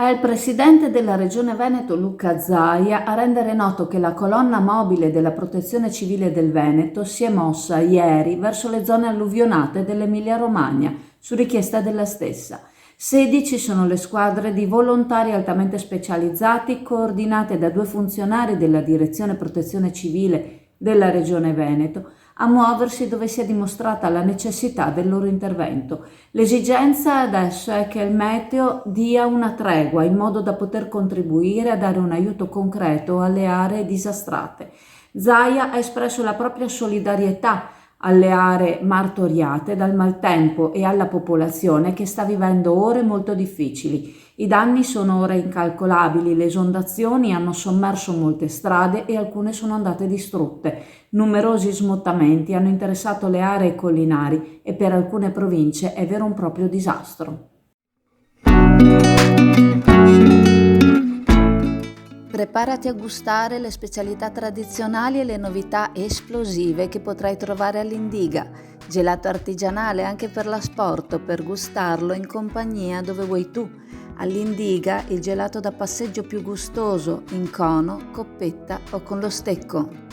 È il presidente della Regione Veneto Luca Zaia a rendere noto che la colonna mobile della Protezione Civile del Veneto si è mossa ieri verso le zone alluvionate dell'Emilia-Romagna su richiesta della stessa. 16 sono le squadre di volontari altamente specializzati coordinate da 2 funzionari della Direzione Protezione Civile della Regione Veneto a muoversi dove si è dimostrata la necessità del loro intervento. L'esigenza adesso è che il meteo dia una tregua in modo da poter contribuire a dare un aiuto concreto alle aree disastrate. Zaia ha espresso la propria solidarietà alle aree martoriate dal maltempo e alla popolazione che sta vivendo ore molto difficili. I danni sono ora incalcolabili, le esondazioni hanno sommerso molte strade e alcune sono andate distrutte. Numerosi smottamenti hanno interessato le aree collinari e per alcune province è vero un proprio disastro. Preparati a gustare le specialità tradizionali e le novità esplosive che potrai trovare all'Indiga. Gelato artigianale anche per l'asporto, per gustarlo in compagnia dove vuoi tu. All'Indiga il gelato da passeggio più gustoso, in cono, coppetta o con lo stecco.